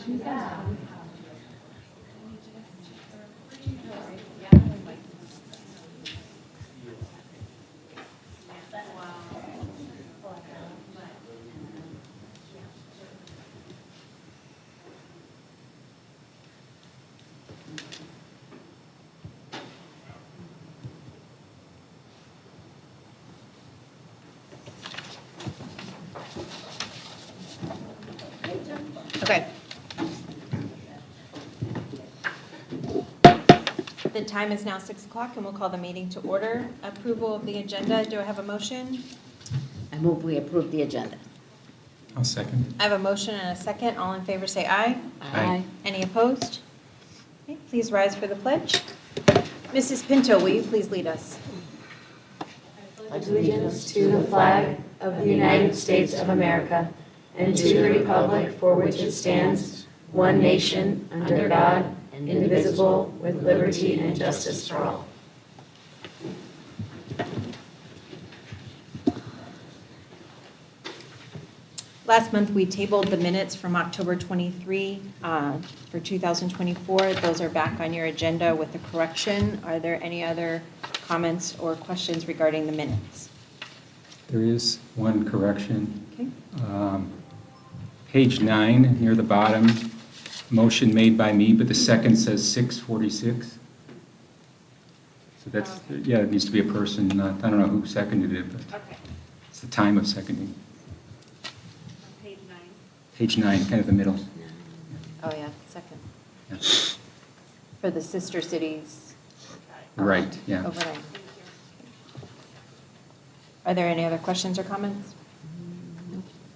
Okay. The time is now 6 o'clock and we'll call the meeting to order. Approval of the agenda. Do I have a motion? I move we approve the agenda. I'll second. I have a motion and a second. All in favor say aye. Aye. Any opposed? Okay, please rise for the pledge. Mrs. Pinto, will you please lead us? Allegiance to the flag of the United States of America and to the republic for which it stands, one nation, under God, indivisible, with liberty and justice for all. Last month, we tabled the minutes from October 23 for 2024. Those are back on your agenda with a correction. Are there any other comments or questions regarding the minutes? There is one correction. Okay. Page 9, near the bottom, motion made by me, but the second says 6:46. So that's, yeah, it needs to be a person, not, I don't know who seconded it, but Okay. it's the time of seconding. Page 9. Page 9, kind of the middle. Oh, yeah, second. Yeah. For the sister cities. Right, yeah. Overnight. Are there any other questions or comments?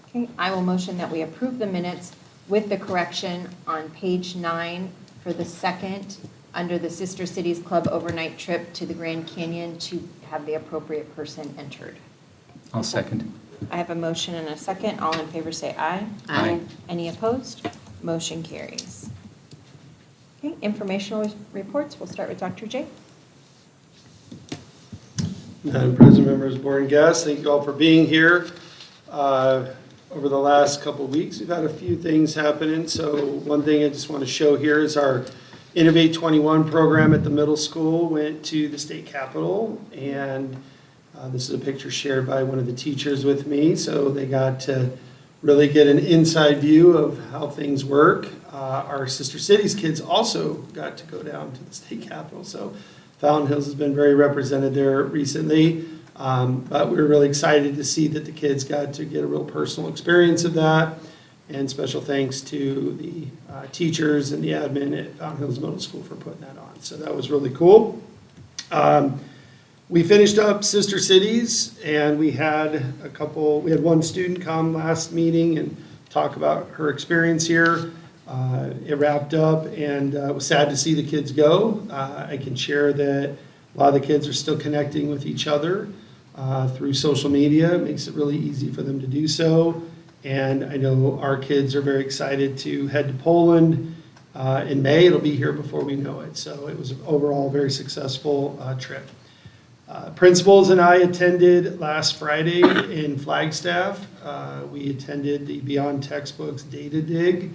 Okay, I will motion that we approve the minutes with the correction on page 9 for the second, under the Sister Cities Club overnight trip to the Grand Canyon, to have the appropriate person entered. I'll second. I have a motion and a second. All in favor say aye. Aye. Any opposed? Motion carries. Okay, informational reports. We'll start with Dr. J. Madam President, members, board and guests, thank you all for being here. Over the last couple of weeks, we've had a few things happening. So one thing I just want to show here is our Innovate 21 program at the middle school went to the state capitol, and this is a picture shared by one of the teachers with me. So they got to really get an inside view of how things work. Our Sister Cities kids also got to go down to the state capitol. So Fountain Hills has been very represented there recently, but we were really excited to see that the kids got to get a real personal experience of that, and special thanks to the teachers and the admin at Fountain Hills Middle School for putting that on. So that was really cool. We finished up Sister Cities, and we had one student come last meeting and talk about her experience here. It wrapped up, and it was sad to see the kids go. I can share that a lot of the kids are still connecting with each other through social media. It makes it really easy for them to do so. And I know our kids are very excited to head to Poland in May. It'll be here before we know it. So it was overall a very successful trip. Principals and I attended last Friday in Flagstaff. We attended the Beyond Textbooks Data Dig.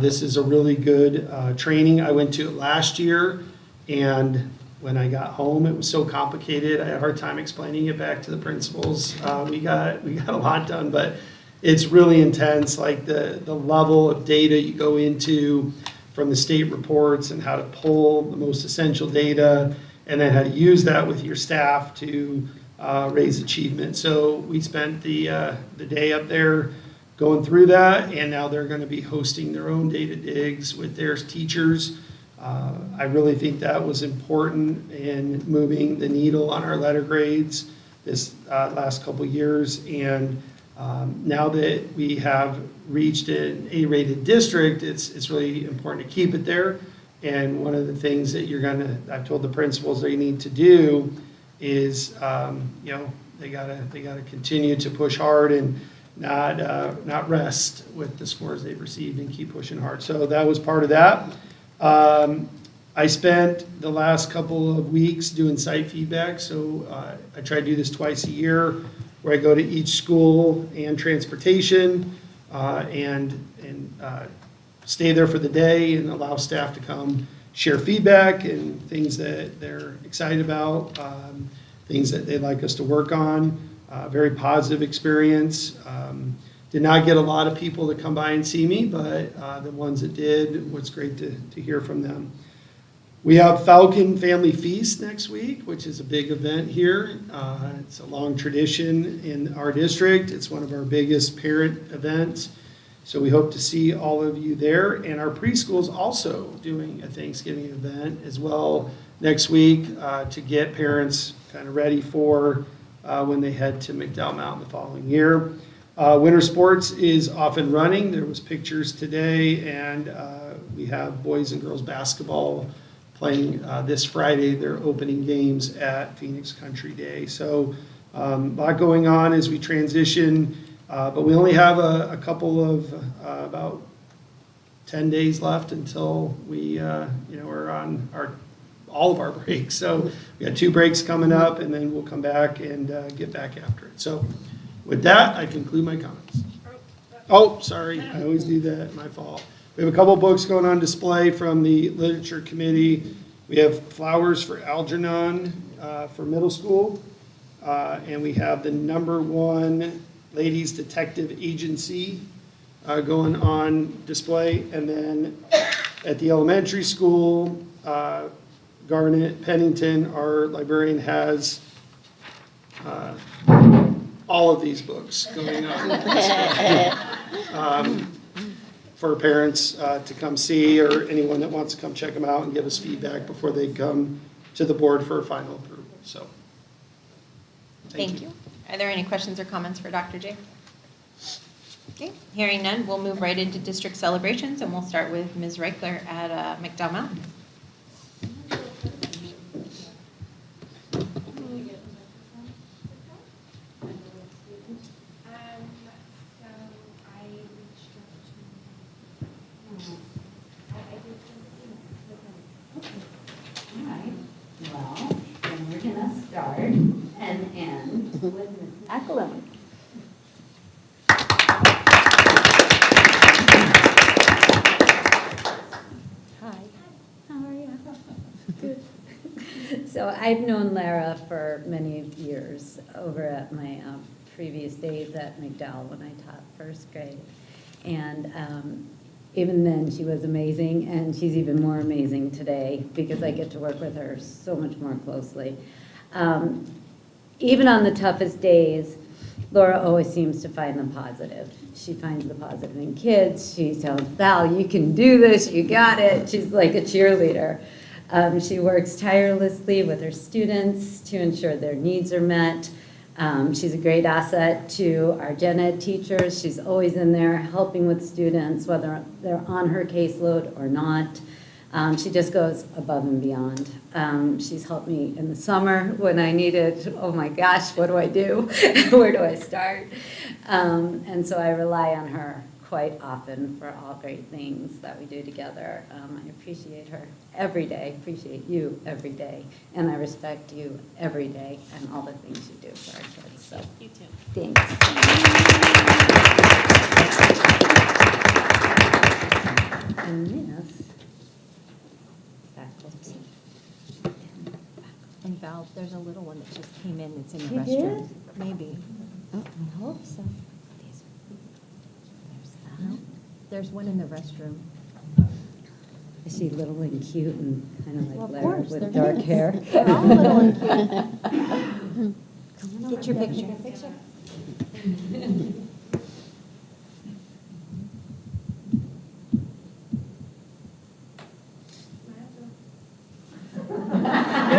This is a really good training. I went to it last year, and when I got home, it was so complicated. I had a hard time explaining it back to the principals. We got a lot done, but it's really intense, like the level of data you go into from the state reports and how to pull the most essential data, and then how to use that with your staff to raise achievement. So we spent the day up there going through that, and now they're going to be hosting their own data digs with their teachers. I really think that was important in moving the needle on our letter grades this last couple years. And now that we have reached an A-rated district, it's really important to keep it there. And one of the things that I've told the principals they need to do is, they gotta continue to push hard and not rest with the scores they've received and keep pushing hard. So that was part of that. I spent the last couple of weeks doing site feedback. So I try to do this twice a year, where I go to each school and transportation and stay there for the day and allow staff to come share feedback and things that they're excited about, things that they'd like us to work on. Very positive experience. Did not get a lot of people to come by and see me, but the ones that did, it was great to hear from them. We have Falcon Family Feast next week, which is a big event here. It's a long tradition in our district. It's one of our biggest parent events. So we hope to see all of you there. And our preschool is also doing a Thanksgiving event as well next week to get parents kind of ready for when they head to McDowell Mountain the following year. Winter sports is off and running. There was pictures today, and we have boys and girls basketball playing this Friday, their opening games at Phoenix Country Day. So a lot going on as we transition, but we only have a couple of about 10 days left until we are on all of our breaks. So we got 2 breaks coming up, and then we'll come back and get back after it. So with that, I conclude my comments. Oh, sorry, I always do that, my fault. We have a couple books going on display from the Literature Committee. We have Flowers for Algernon for middle school, and we have the #1 Ladies Detective Agency going on display. And then at the elementary school, Garnet Pennington, our librarian, has all of these books going on for parents to come see, or anyone that wants to come check them out and give us feedback before they come to the board for final approval. So, Thank you. Are there any questions or comments for Dr. J? Okay, hearing none, we'll move right into district celebrations, and we'll start with Ms. Reichler at McDowell Mountain. All right, well, then we're gonna start and end with Mrs. Accolone. Hi. How are you? Good. So I've known Lara for many years over at my previous days at McDowell when I taught first grade. And even then, she was amazing, and she's even more amazing today because I get to work with her so much more closely. Even on the toughest days, Laura always seems to find the positive. She finds the positive in kids. She tells Val, you can do this, you got it. She's like a cheerleader. She works tirelessly with her students to ensure their needs are met. She's a great asset to our gen ed teachers. She's always in there helping with students, whether they're on her caseload or not. She just goes above and beyond. She's helped me in the summer when I needed, oh my gosh, what do I do? Where do I start? And so I rely on her quite often for all great things that we do together. I appreciate her every day, appreciate you every day, and I respect you every day and all the things you do for our kids. So, you too. Thanks. And this faculty. And Val, there's a little one that just came in that's in the She restroom. did? Maybe. Oh, I hope so. No, there's one in the restroom. Is she little and cute and kind of Well, of like Lara course, with they're dark kids. hair? They're all little and cute. Get your picture.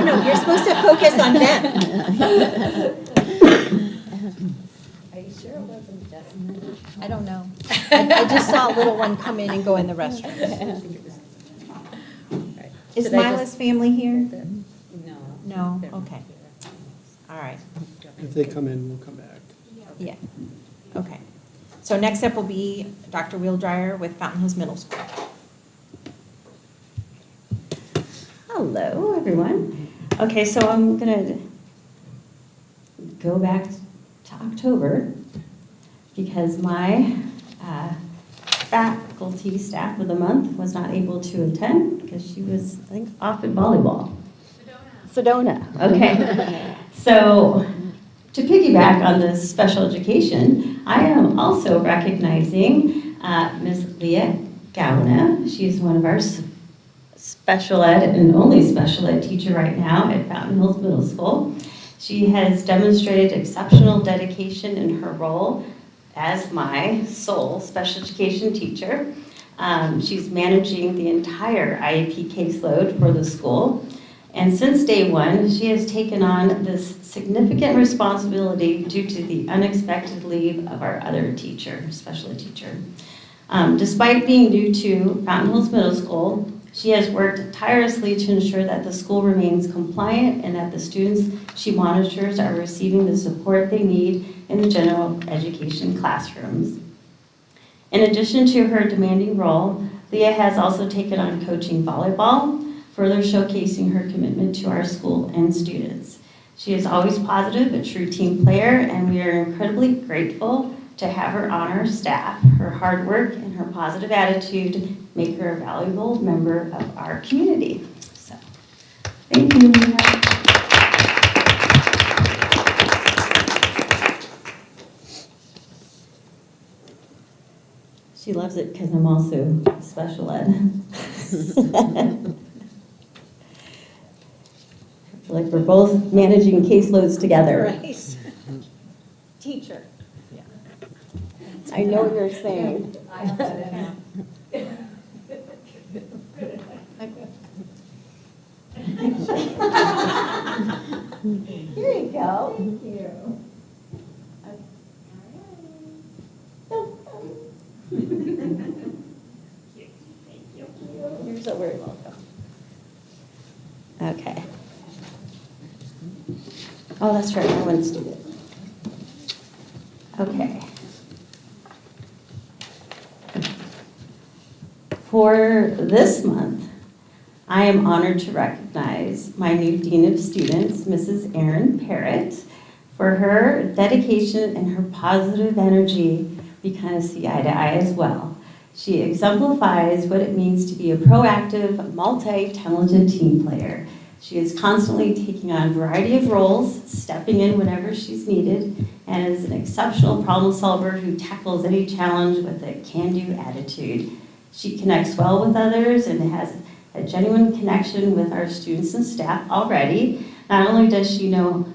No, you're supposed to focus on them. Are you sure it wasn't Justin? I don't know. I just saw a little one come in and go in the restroom. Is Should I Mila's just- family here? No. No, They're- okay. All right, If they come in, we'll come back. yeah, okay. So next up will be Dr. Wheeldryer with Fountain Hills Middle School. Hello, everyone. Okay, so I'm going to go back to October because my faculty staff of the month was not able to attend because she was, I think, off at volleyball. Sedona. Okay. So to piggyback on this special education, I am also recognizing Ms. Leah Gowna. She's one of our special ed and only special ed teacher right now at Fountain Hills Middle School. She has demonstrated exceptional dedication in her role as my sole special education teacher. She's managing the entire IEP caseload for the school. And since day one, she has taken on this significant responsibility due to the unexpected leave of our other teacher, special ed teacher. Despite being new to Fountain Hills Middle School, she has worked tirelessly to ensure that the school remains compliant and that the students she monitors are receiving the support they need in the general education classrooms. In addition to her demanding role, Leah has also taken on coaching volleyball, further showcasing her commitment to our school and students. She is always positive, a true team player, and we are incredibly grateful to have her on our staff. Her hard work and her positive attitude make her a valuable member of our community. So, thank you, Leah. She loves it because I'm also special ed. I feel like we're both managing caseloads together. Right. Teacher. I know what you're saying. Here you go. Thank you. You're so very welcome. Okay. Oh, that's right, I want to do it. Okay. For this month, I am honored to recognize my new Dean of Students, Mrs. Erin Parrott, for her dedication and her positive energy. We kind of see eye to eye as well. She exemplifies what it means to be a proactive, multi-talented team player. She is constantly taking on a variety of roles, stepping in whenever she's needed, and is an exceptional problem solver who tackles any challenge with a can-do attitude. She connects well with others and has a genuine connection with our students and staff already. Not only does she know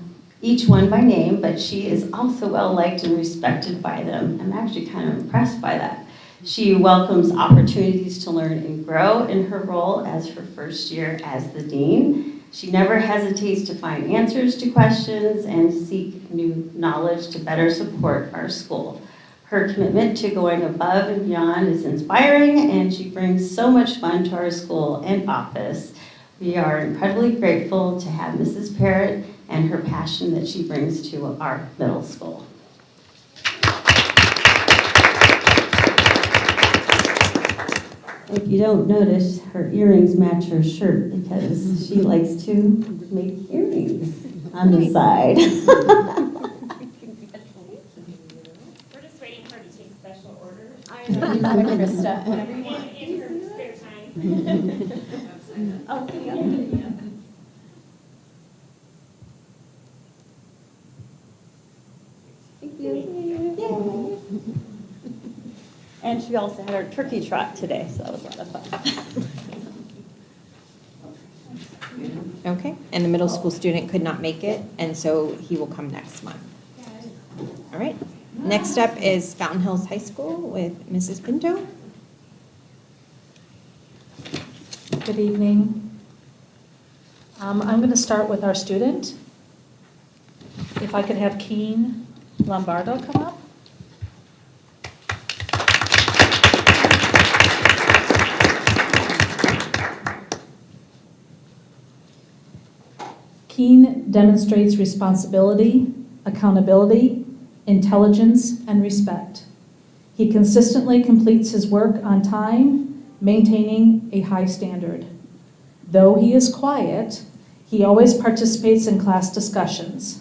each one by name, but she is also well liked and respected by them. I'm actually kind of impressed by that. She welcomes opportunities to learn and grow in her role as her first year as the dean. She never hesitates to find answers to questions and seek new knowledge to better support our school. Her commitment to going above and beyond is inspiring, and she brings so much fun to our school and office. We are incredibly grateful to have Mrs. Parrott and her passion that she brings to our middle school. If you don't notice, her earrings match her shirt because she likes to make earrings on the side. We're just waiting for her to take special orders. I know, Krista. In her spare time. Oh, yeah. Thank you. Yay. And she also had her turkey trot today, so that was a lot of fun. Okay, and the middle school student could not make it, and so he will come next month. All right, next up is Fountain Hills High School with Mrs. Pinto. Good evening. I'm going to start with our student. If I could have Keen Lombardo come up. Keen demonstrates responsibility, accountability, intelligence, and respect. He consistently completes his work on time, maintaining a high standard. Though he is quiet, he always participates in class discussions.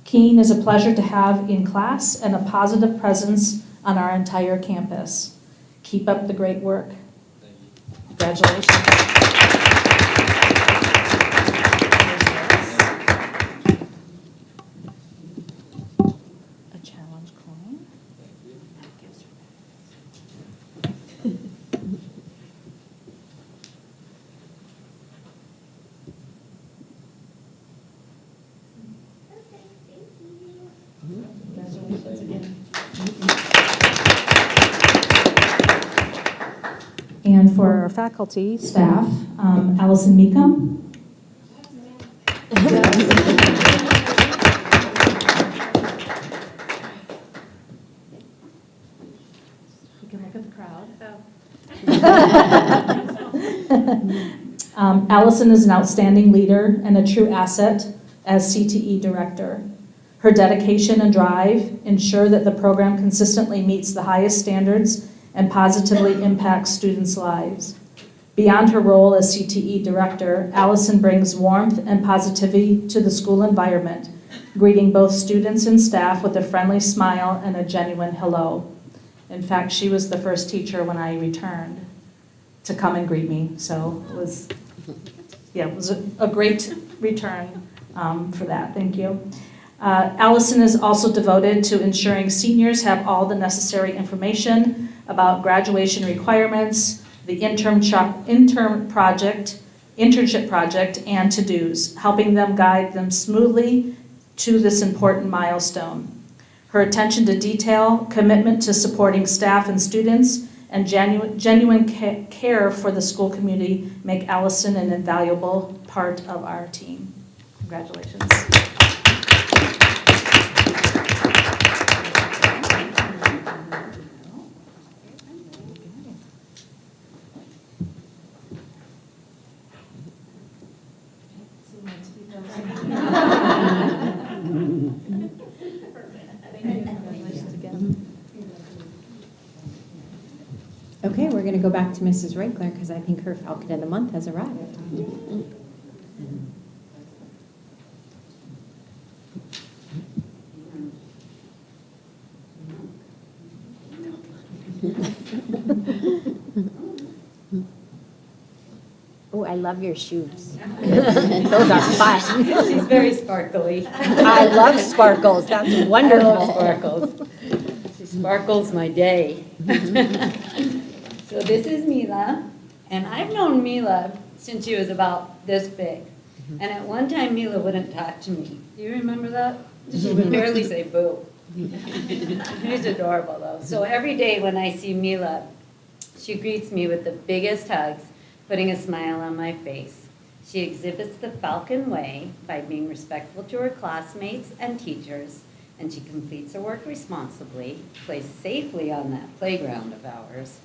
Keen is a pleasure to have in class and a positive presence on our entire campus. Keep up the great work. Congratulations. A challenge coin. Congratulations again. And for our faculty, staff, Allison Meekum. You can look at the crowd. Allison is an outstanding leader and a true asset as CTE director. Her dedication and drive ensure that the program consistently meets the highest standards and positively impacts students' lives. Beyond her role as CTE director, Allison brings warmth and positivity to the school environment, greeting both students and staff with a friendly smile and a genuine hello. In fact, she was the first teacher when I returned to come and greet me, so it was a great return for that. Thank you. Allison is also devoted to ensuring seniors have all the necessary information about graduation requirements, the internship project, and to-dos, helping them guide them smoothly to this important milestone. Her attention to detail, commitment to supporting staff and students, and genuine care for the school community make Allison an invaluable part of our team. Congratulations. Okay, we're going to go back to Mrs. Reichler because I think her Falcon of the Month has arrived. Oh, I love your shoes. Those are fun. She's very sparkly. I love sparkles. That's wonderful. I love sparkles. She sparkles my day. So this is Mila, and I've known Mila since she was about this big. And at one time, Mila wouldn't talk to me. Do you remember that? She would barely say boo. She's adorable, though. So every day when I see Mila, she greets me with the biggest hugs, putting a smile on my face. She exhibits the Falcon way by being respectful to her classmates and teachers, and she completes her work responsibly, plays safely on that playground of ours,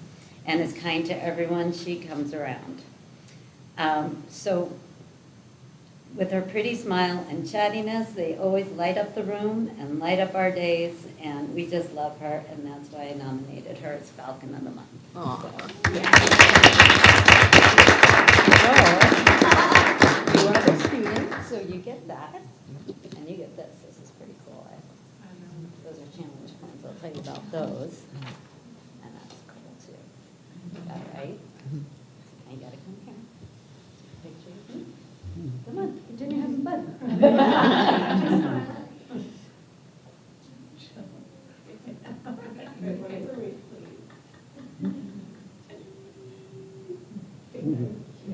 and is kind to everyone she comes around. So with her pretty smile and chattiness, they always light up the room and light up our days, and we just love her, and that's why I nominated her as Falcon of the Month. You are the student, so you get that. And you get this. This is pretty cool. Those are challenge coins. I'll tell you about those. And that's cool too. Got it right? Now you gotta come here. Picture of me. Come on, continue having fun.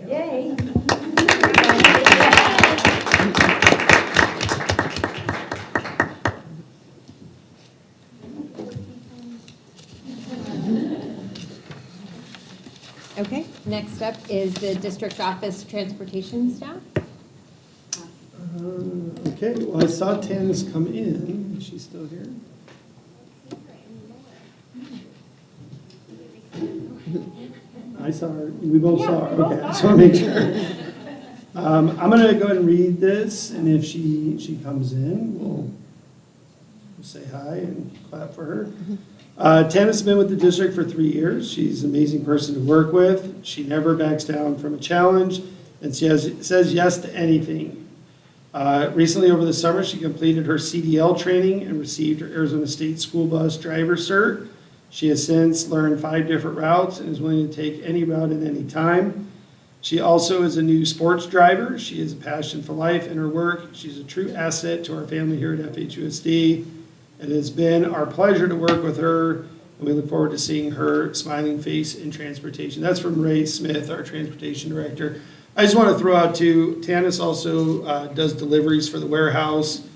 Yay. Okay, next up is the district office transportation staff. Okay, well, I saw Tan's come in. Is she still here? I saw her. We both saw her. Okay, I just want to make sure. I'm going to go ahead and read this, and if she comes in, we'll say hi and clap for her. Tana's been with the district for 3 years. She's an amazing person to work with. She never backs down from a challenge, and she says yes to anything. Recently, over the summer, she completed her CDL training and received her Arizona State School Bus Driver Cert. She has since learned 5 different routes and is willing to take any route at any time. She also is a new sports driver. She has a passion for life and her work. She's a true asset to our family here at FHUSD. It has been our pleasure to work with her, and we look forward to seeing her smiling face in transportation. That's from Ray Smith, our transportation director. I just want to throw out too, Tanis also does deliveries for the warehouse,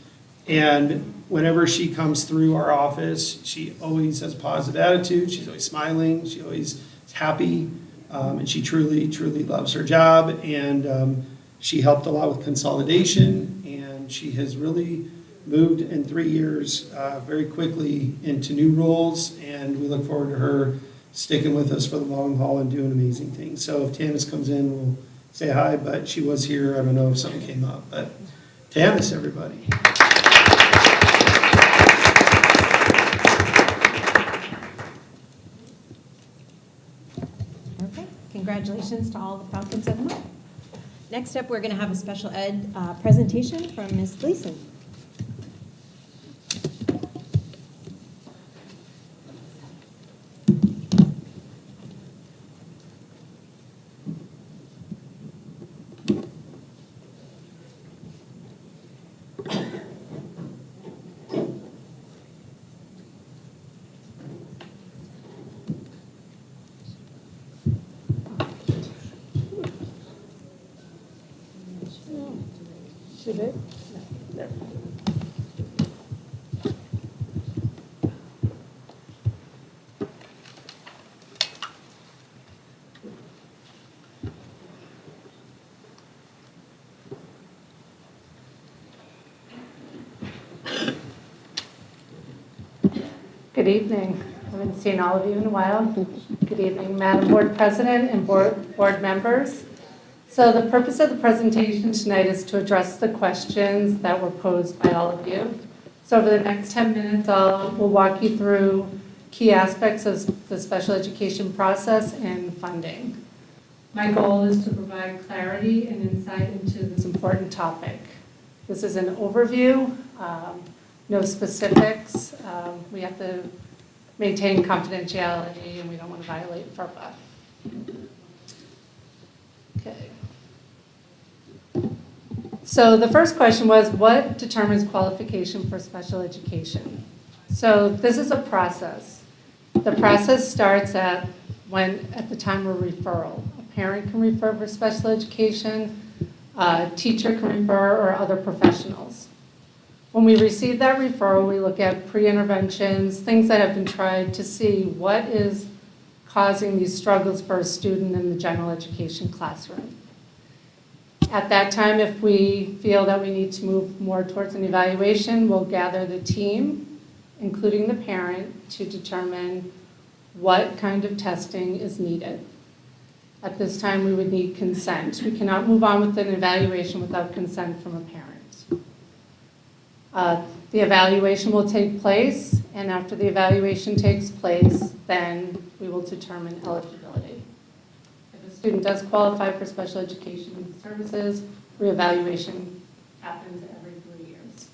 and whenever she comes through our office, she always has a positive attitude. She's always smiling. She always is happy. And she truly, truly loves her job, and she helped a lot with consolidation, and she has really moved in 3 years very quickly into new roles, and we look forward to her sticking with us for the long haul and doing amazing things. So if Tanis comes in, we'll say hi, but she was here. I don't know if something came up, but Tanis, everybody. Congratulations to all the Falcons of the month. Next up, we're going to have a special ed presentation from Ms. Gleason. Should it? No. Good evening. I haven't seen all of you in a while. Good evening, Madam Board President and board members. So the purpose of the presentation tonight is to address the questions that were posed by all of you. So over the next 10 minutes, we'll walk you through key aspects of the special education process and funding. My goal is to provide clarity and insight into this important topic. This is an overview, no specifics. We have to maintain confidentiality, and we don't want to violate FERPA. Okay. So the first question was, what determines qualification for special education? So this is a process. The process starts at the time of referral. A parent can refer for special education, a teacher can refer, or other professionals. When we receive that referral, we look at pre-interventions, things that have been tried to see what is causing these struggles for a student in the general education classroom. At that time, if we feel that we need to move more towards an evaluation, we'll gather the team, including the parent, to determine what kind of testing is needed. At this time, we would need consent. We cannot move on with an evaluation without consent from a parent. The evaluation will take place, and after the evaluation takes place, then we will determine eligibility. If a student does qualify for special education services, reevaluation happens every 3 years.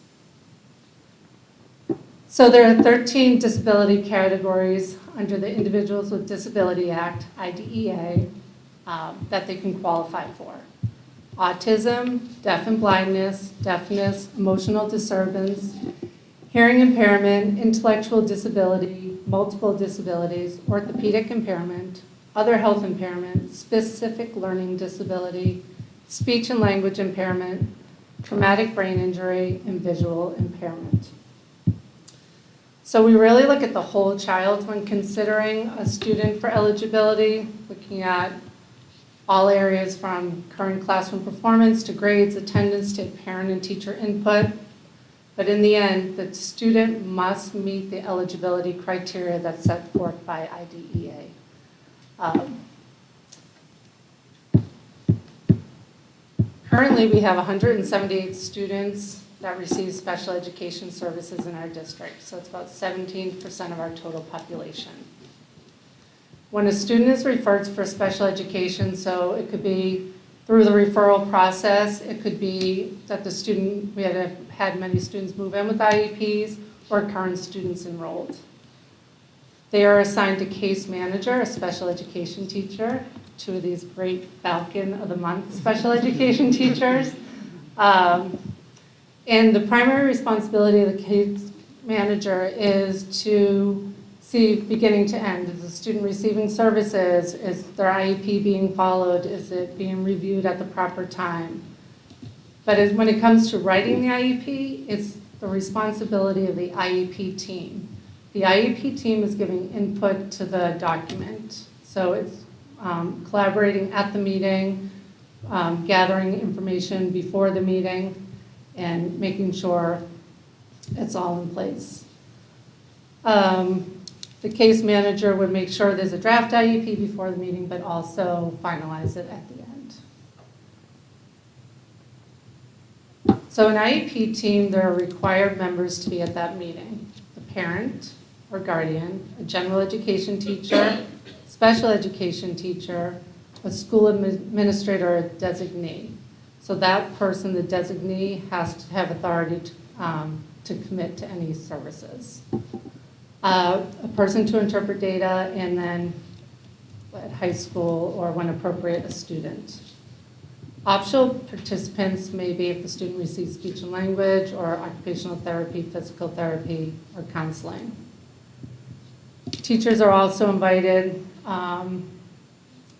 So there are 13 disability categories under the Individuals with Disability Act, IDEA, that they can qualify for. Autism, deaf and blindness, deafness, emotional disturbance, hearing impairment, intellectual disability, multiple disabilities, orthopedic impairment, other health impairment, specific learning disability, speech and language impairment, traumatic brain injury, and visual impairment. So we really look at the whole child when considering a student for eligibility, looking at all areas from current classroom performance to grades, attendance to parent and teacher input. But in the end, the student must meet the eligibility criteria that's set forth by IDEA. Currently, we have 178 students that receive special education services in our district, so it's about 17% of our total population. When a student is referred for special education, so it could be through the referral process, it could be that the student, we had many students move in with IEPs, or current students enrolled. They are assigned a case manager, a special education teacher, two of these great Falcon of the Month special education teachers. And the primary responsibility of the case manager is to see beginning to end. Is the student receiving services? Is their IEP being followed? Is it being reviewed at the proper time? But when it comes to writing the IEP, it's the responsibility of the IEP team. The IEP team is giving input to the document. So it's collaborating at the meeting, gathering information before the meeting, and making sure it's all in place. The case manager would make sure there's a draft IEP before the meeting, but also finalize it at the end. So an IEP team, there are required members to be at that meeting. The parent or guardian, a general education teacher, special education teacher, a school administrator, or a designee. So that person, the designee, has to have authority to commit to any services. A person to interpret data, and then at high school or when appropriate, a student. Optional participants may be if the student receives speech and language or occupational therapy, physical therapy, or counseling. Teachers are also invited.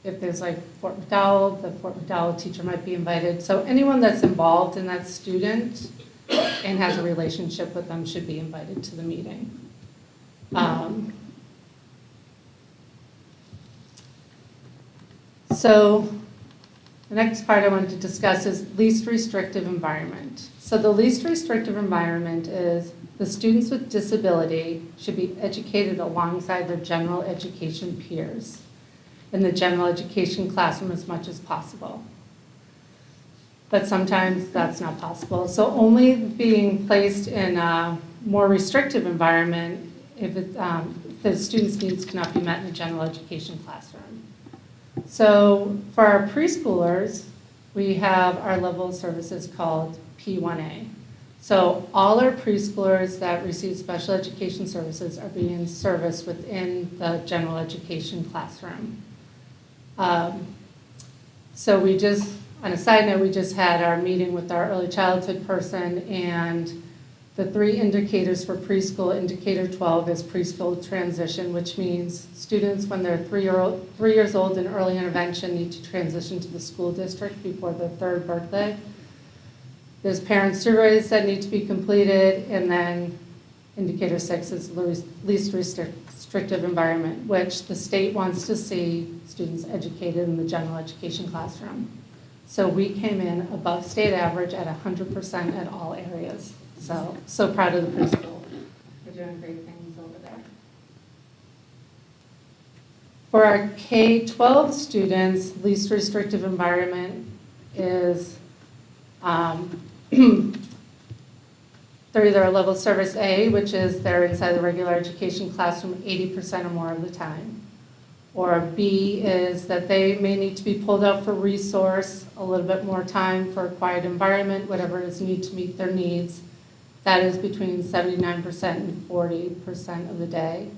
If there's like Fort McDowell, the Fort McDowell teacher might be invited. So anyone that's involved in that student and has a relationship with them should be invited to the meeting. So the next part I wanted to discuss is least restrictive environment. So the least restrictive environment is the students with disability should be educated alongside their general education peers in the general education classroom as much as possible. But sometimes that's not possible. So only being placed in a more restrictive environment if the student's needs cannot be met in the general education classroom. So for our preschoolers, we have our level of services called P1A. So all our preschoolers that receive special education services are being serviced within the general education classroom. So we just, on a side note, we just had our meeting with our early childhood person, and the 3 indicators for preschool, indicator 12 is preschool transition, which means students when they're 3 years old in early intervention need to transition to the school district before their 3rd birthday. There's parent surveys that need to be completed, and then indicator 6 is least restrictive environment, which the state wants to see students educated in the general education classroom. So we came in above state average at 100% at all areas. So proud of the preschool. They're doing great things over there. For our K-12 students, least restrictive environment is they're either a level service A, which is they're inside the regular education classroom 80% or more of the time. Or B is that they may need to be pulled out for resource, a little bit more time for a quiet environment, whatever is needed to meet their needs. That is between 79% and 40% of the day.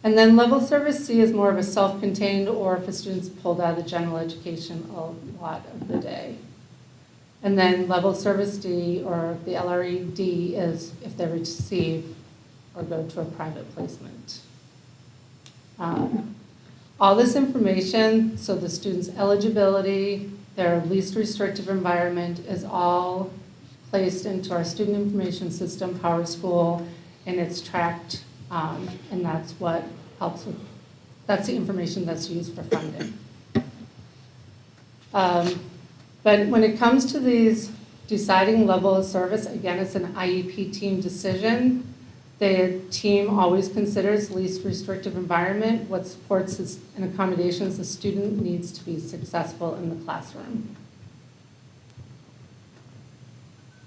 And then level service C is more of a self-contained, or if a student's pulled out of the general education a lot of the day. And then level service D, or the LRE D, is if they receive or go to a private placement. All this information, so the student's eligibility, their least restrictive environment, is all placed into our student information system, PowerSchool, and it's tracked, and that's what helps with, that's the information that's used for funding. But when it comes to these deciding level of service, again, it's an IEP team decision. The team always considers least restrictive environment, what supports and accommodations the student needs to be successful in the classroom.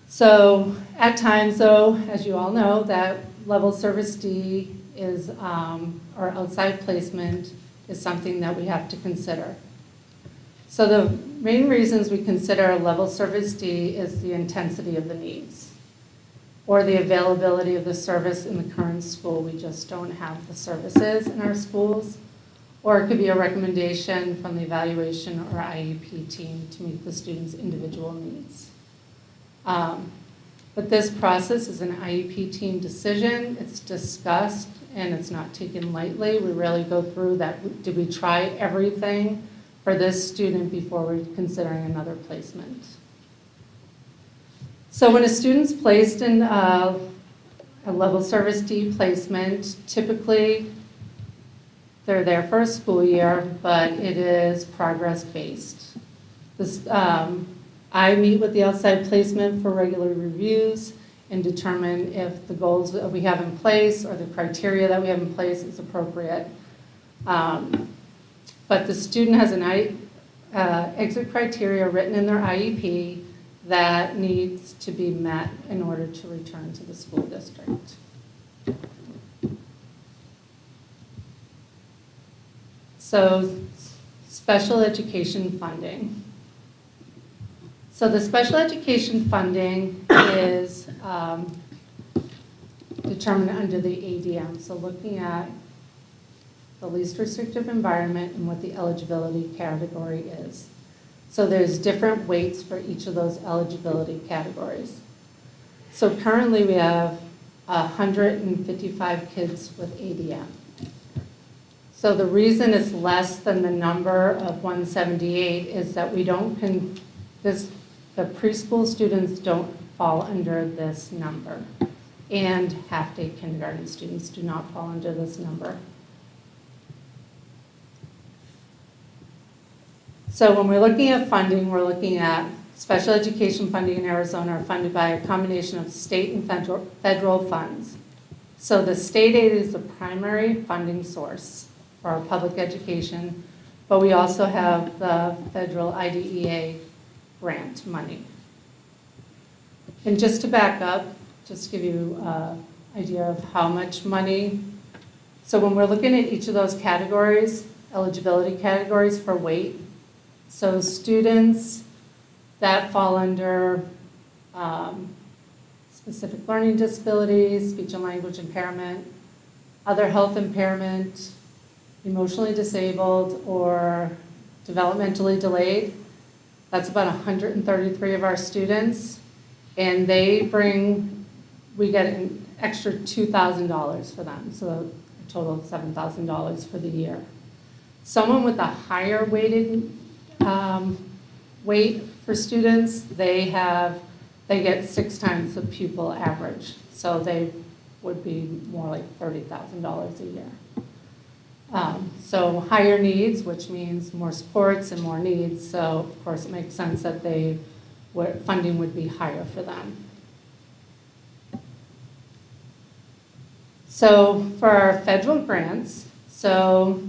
So at times, though, as you all know, that level service D is, or outside placement is something that we have to consider. So the main reasons we consider level service D is the intensity of the needs. or the availability of the service in the current school. We just don't have the services in our schools. Or it could be a recommendation from the evaluation or IEP team to meet the student's individual needs. But this process is an IEP team decision. It's discussed and it's not taken lightly. We really go through that. Did we try everything for this student before we're considering another placement? So when a student's placed in a level service D placement, typically they're there for a school year, but it is progress-based. I meet with the outside placement for regular reviews and determine if the goals that we have in place or the criteria that we have in place is appropriate. But the student has an exit criteria written in their IEP that needs to be met in order to return to the school district. So, special education funding. So the special education funding is determined under the ADM. So looking at the least restrictive environment and what the eligibility category is. So there's different weights for each of those eligibility categories. So currently we have 155 kids with ADM. So the reason it's less than the number of 178 is that we don't, the preschool students don't fall under this number. And half-day kindergarten students do not fall under this number. So when we're looking at funding, we're looking at special education funding in Arizona are funded by a combination of state and federal funds. So the state aid is the primary funding source for our public education, but we also have the federal IDEA grant money. And just to back up, just to give you an idea of how much money. So when we're looking at each of those categories, eligibility categories for weight, so students that fall under specific learning disabilities, speech and language impairment, other health impairment, emotionally disabled, or developmentally delayed, that's about 133 of our students, and we get an extra $2,000 for them, so a total of $7,000 for the year. Someone with a higher weighted weight for students, they get 6 times the pupil average, so they would be more like $30,000 a year. So higher needs, which means more supports and more needs, so of course it makes sense that funding would be higher for them. So for our federal grants, so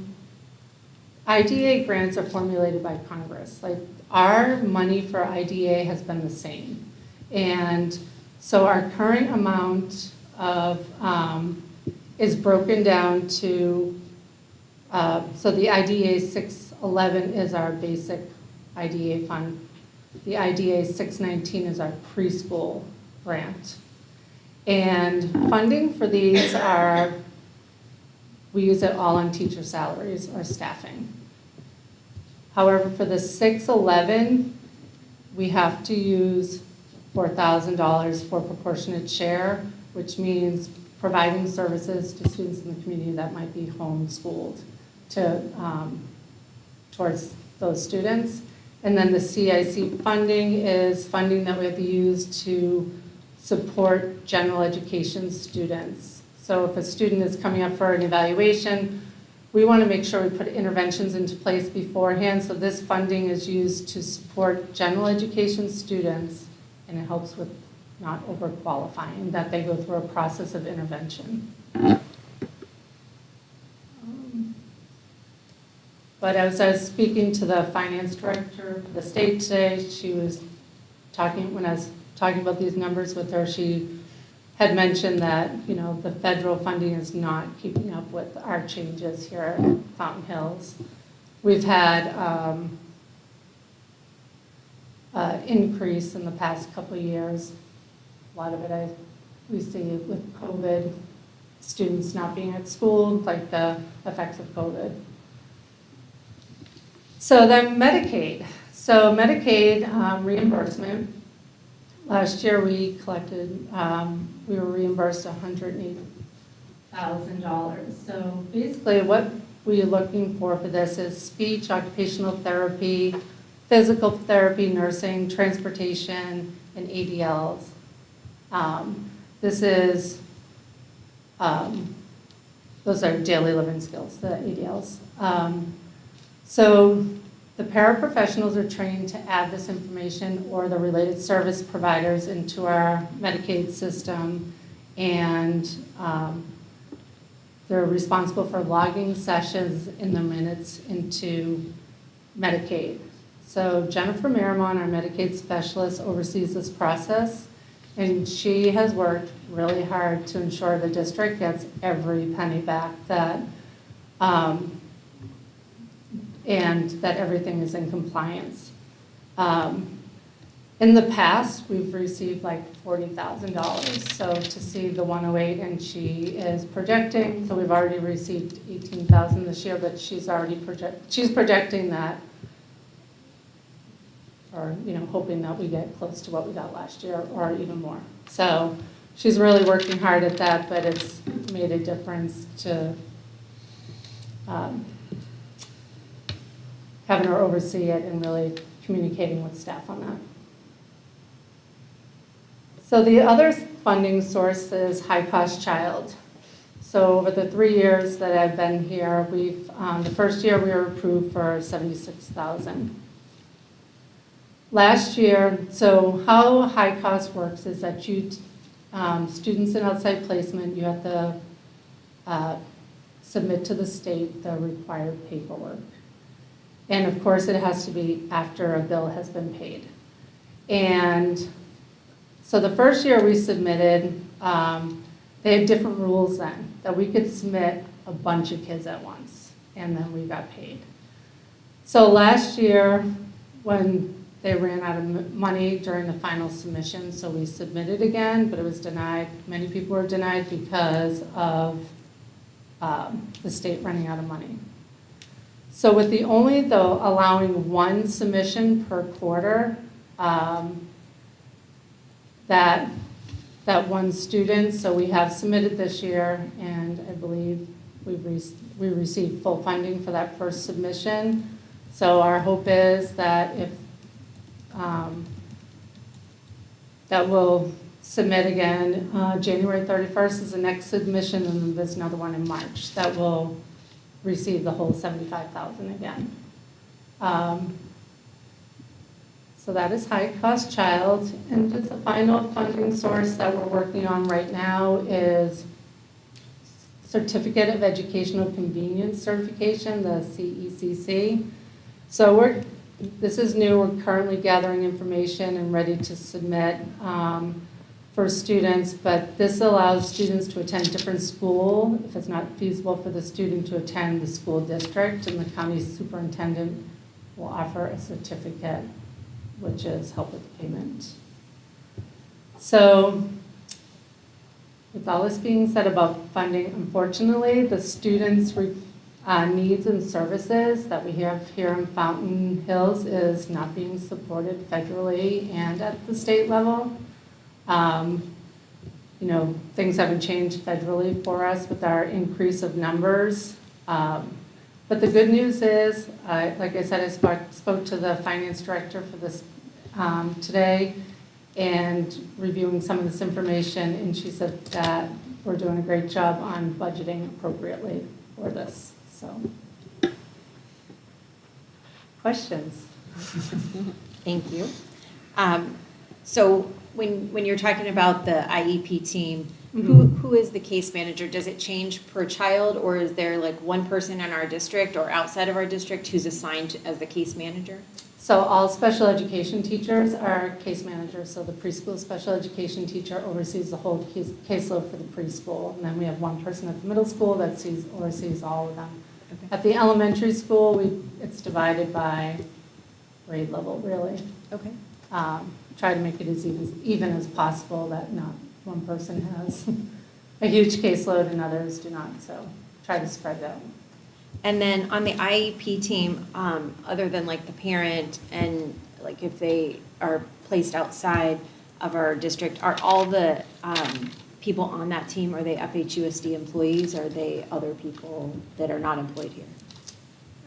IDEA grants are formulated by Congress. Like our money for IDEA has been the same. And so our current amount of is broken down to, so the IDEA 611 is our basic IDEA fund. The IDEA 619 is our preschool grant. And funding for these we use it all on teacher salaries or staffing. However, for the 611, we have to use $4,000 for proportionate share, which means providing services to students in the community that might be homeschooled towards those students. And then the CIC funding is funding that we have to use to support general education students. So if a student is coming up for an evaluation, we want to make sure we put interventions into place beforehand. So this funding is used to support general education students, and it helps with not overqualifying, that they go through a process of intervention. But as I was speaking to the finance director of the state today, she was talking, when I was talking about these numbers with her, she had mentioned that, the federal funding is not keeping up with our changes here at Fountain Hills. We've had increase in the past couple of years. A lot of it we see with COVID, students not being at school, like the effects of COVID. So then Medicaid. So Medicaid reimbursement. Last year we collected, we were reimbursed $108,000. So basically what we're looking for this is speech, occupational therapy, physical therapy, nursing, transportation, and ADLs. This is, those are daily living skills, the ADLs. So the paraprofessionals are trained to add this information or the related service providers into our Medicaid system, and they're responsible for logging sessions in the minutes into Medicaid. So Jennifer Miramon, our Medicaid specialist, oversees this process, and she has worked really hard to ensure the district gets every penny back that, and that everything is in compliance. In the past, we've received like $40,000. So to see the 108, and she is projecting, so we've already received $18,000 this year, but she's projecting that, or hoping that we get close to what we got last year or even more. So she's really working hard at that, but it's made a difference to having her oversee it and really communicating with staff on that. So the other funding source is high-cost child. So over the 3 years that I've been here, we've the first year we were approved for $76,000. Last year, so how high cost works is that you students in outside placement, you have to submit to the state the required paperwork. And of course, it has to be after a bill has been paid. And so the first year we submitted, they had different rules then, that we could submit a bunch of kids at once, and then we got paid. So last year, when they ran out of money during the final submission, so we submitted again, but it was denied. Many people were denied because of the state running out of money. So with the only, though, allowing one submission per quarter, that one student, so we have submitted this year, and I believe we received full funding for that first submission. So our hope is that if that we'll submit again, January 31st is the next submission, and then there's another one in March that will receive the whole $75,000 again. So that is high cost child. And just the final funding source that we're working on right now is Certificate of Educational Convenience Certification, the CECC. So this is new. We're currently gathering information and ready to submit for students, but this allows students to attend different school if it's not feasible for the student to attend the school district, and the county superintendent will offer a certificate, which is help with payment. So with all this being said about funding, unfortunately, the students' needs and services that we have here in Fountain Hills is not being supported federally and at the state level. Things haven't changed federally for us with our increase of numbers. But the good news is, like I said, I spoke to the finance director for this today and reviewing some of this information, and she said that we're doing a great job on budgeting appropriately for this. So, questions? Thank you. So when you're talking about the IEP team, who is the case manager? Does it change per child, or is there like one person in our district or outside of our district who's assigned as the case manager? So all special education teachers are case managers. So the preschool special education teacher oversees the whole caseload for the preschool. And then we have one person at the middle school that oversees all of them. Okay. At the elementary school, it's divided by grade level, really. Okay. Try to make it as even as possible, that one person has a huge caseload and others do not, so try to spread it out. And then on the IEP team, other than like the parent and like if they are placed outside of our district, are all the people on that team, are they FHUSD employees, or are they other people that are not employed here?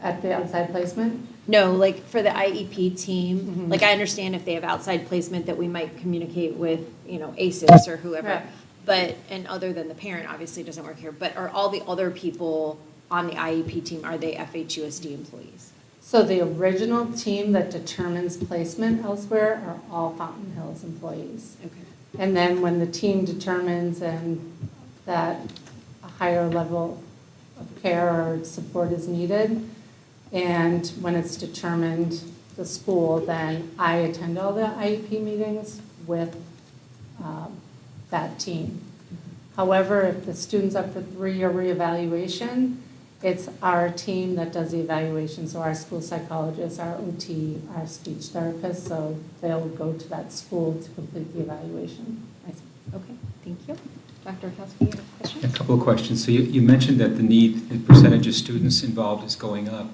At the outside placement? No, like for the IEP team, Mhm. like I understand if they have outside placement that we might communicate with, ACES or whoever. Right. But, and other than the parent, obviously doesn't work here, but are all the other people on the IEP team, are they FHUSD employees? So the original team that determines placement elsewhere are all Fountain Hills employees. Okay. And then when the team determines and that a higher level of care or support is needed, and when it's determined the school, then I attend all the IEP meetings with that team. However, if the student's up for 3-year reevaluation, it's our team that does the evaluation, so our school psychologists, our OT, our speech therapists, so they'll go to that school to complete the evaluation. I see. Okay, thank you. Dr. Orkowski, you have A questions? couple of questions. So you mentioned that the percentage of students involved is going up.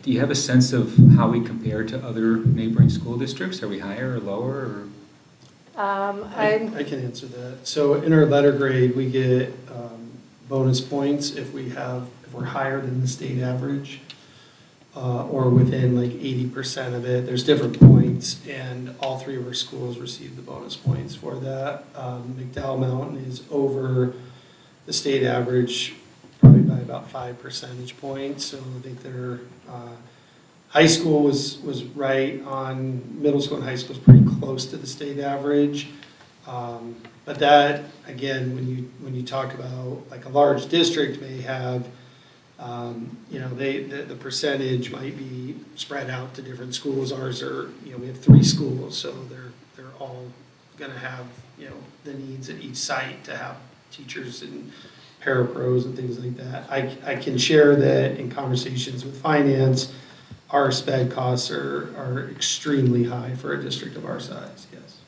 Do you have a sense of how we compare to other neighboring school districts? Are we higher or lower? Or? I can answer that. So in our letter grade, we get bonus points if we're higher than the state average, or within like 80% of it. There's different points, and all 3 of our schools receive the bonus points for that. McDowell Mountain is over the state average probably by about 5 percentage points. So I think their high school was right on, middle school and high school is pretty close to the state average. But that, again, when you talk about, like a large district may have, the percentage might be spread out to different schools. Ours are, we have 3 schools, so they're all going to have, the needs at each site to have teachers and parapros and things like that. I can share that in conversations with finance, our sped costs are extremely high for a district of our size, yes.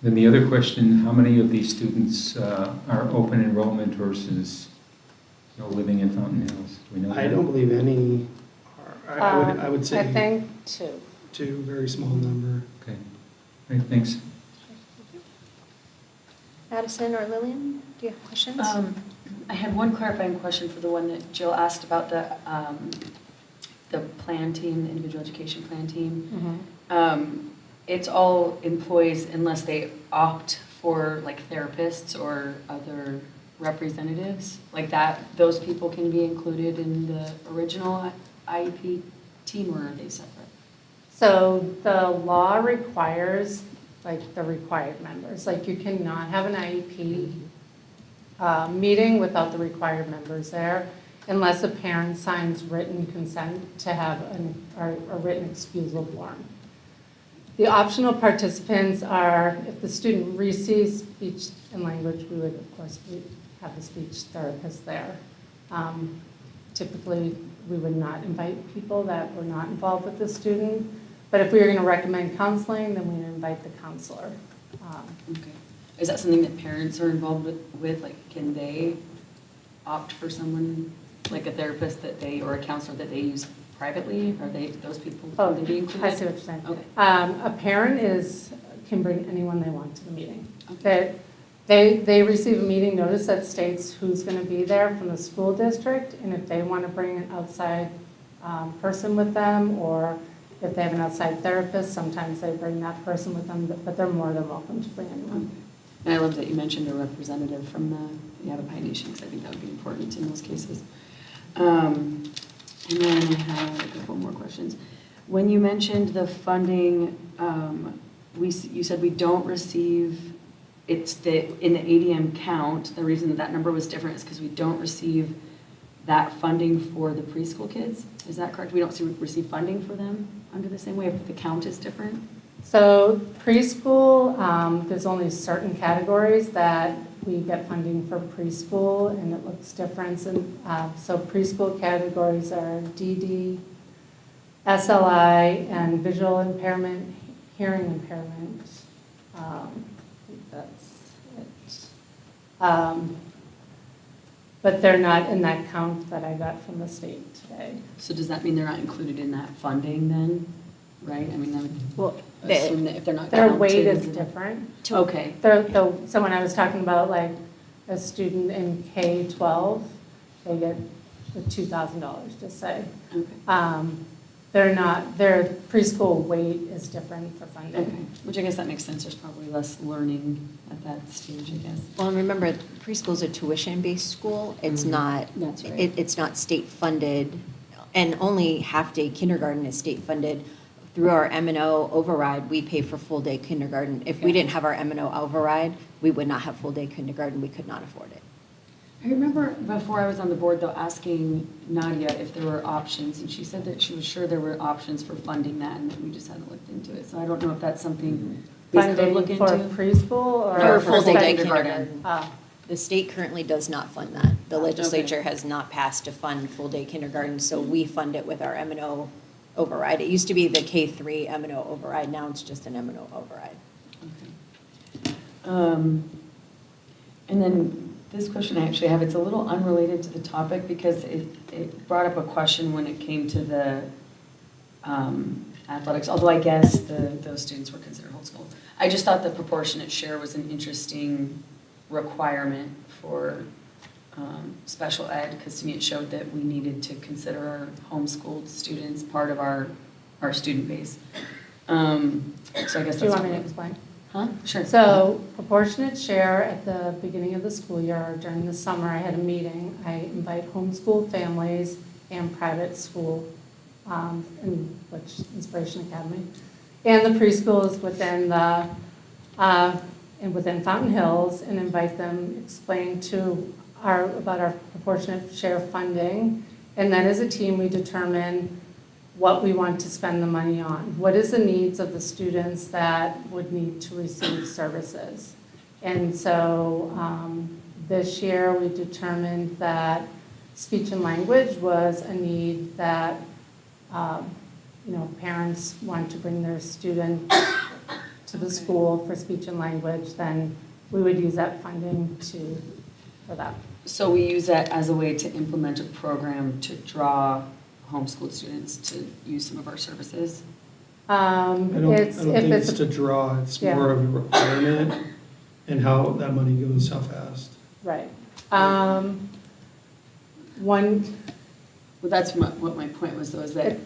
Then the other question, how many of these students are open enrollment versus living in Fountain Hills? Do we know I that? don't believe any are. I would say I think 2. 2, very small number. Okay. Great, thanks. Addison or Lillian, do you have questions? I had one clarifying question for the one that Jill asked about the plan team, the individual education plan team. It's all employees unless they opt for like therapists or other representatives, like that, those people can be included in the original IEP team, or are they separate? So the law requires, like, the required members. Like, you cannot have an IEP meeting without the required members there unless a parent signs written consent to have a written excusal form. The optional participants are, if the student receives speech and language, we would, of course, have the speech therapist there. Typically, we would not invite people that were not involved with the student, but if we were going to recommend counseling, then we would invite the counselor. Okay. Is that something that parents are involved with? Like, can they opt for someone, like a therapist or a counselor that they use privately? Are those people, can they be included? I see what you're saying. Okay. A parent can bring anyone they want to the meeting. Okay. They receive a meeting notice that states who's going to be there from the school district, and if they want to bring an outside person with them, or if they have an outside therapist, sometimes they bring that person with them, but they're more than welcome to bring anyone. Okay. And I love that you mentioned a representative from the Yavapai Nation, because I think that would be important in those cases. And then I have a couple more questions. When you mentioned the funding, you said we don't receive, in the ADM count, the reason that number was different is because we don't receive that funding for the preschool kids. Is that correct? We don't receive funding for them under the same way if the count is different? So preschool, there's only certain categories that we get funding for preschool, and it looks different. And so preschool categories are DD, SLI, and visual impairment, hearing impairment. I think that's But they're not in that count that I got from the state today. So does that mean they're not included in that funding then, right? I mean, I would Well, assume that if they're not Their counted. weight is different. Okay, So when I was talking about like a student in K-12, they get the $2,000, just say. okay, Their preschool weight is different for funding. okay. Which I guess that makes sense. There's probably less learning at that stage, I guess. Well, and remember, preschool's a tuition-based school. It's not, That's right. it's not state-funded, and only half-day kindergarten is state-funded. Through our M&O override, we pay for full-day kindergarten. If we Okay. didn't have our M&O override, we would not have full-day kindergarten. We could not afford it. I remember before I was on the board, though, asking Nadia if there were options, and she said that she was sure there were options for funding that, and that we just hadn't looked into it. So I don't know if that's something we could Funding look for into. preschool or? For for full-day kindergarten. kindergarten. Ah, The state currently does not fund that. The Okay. legislature has not passed to fund full-day kindergarten, so we fund it with our M&O override. It used to be the K-3 M&O override. Now it's just an M&O override. Okay. And then this question I actually have, it's a little unrelated to the topic because it brought up a question when it came to the athletics, although I guess those students were considered homeschooled. I just thought the proportionate share was an interesting requirement for special ed, because to me it showed that we needed to consider our homeschooled students part of our student base. So I guess that's. do you want me to explain? Huh? Sure. So proportionate share at the beginning of the school year, during the summer, I had a meeting. I invite homeschool families and private school, which Inspiration Academy, and the preschools within the, and within Fountain Hills, and invite them, explain about our proportionate share funding. And then as a team, we determine what we want to spend the money on. What is the needs of the students that would need to receive services? And so this year we determined that speech and language was a need that parents want to bring their student to the school for speech and language, then we would use that funding for that. So we use that as a way to implement a program to draw homeschool students to use some of our services? I don't think it's to draw, it's more of a requirement and how that money goes, how fast. Right. Well, that's what my point was, though, is that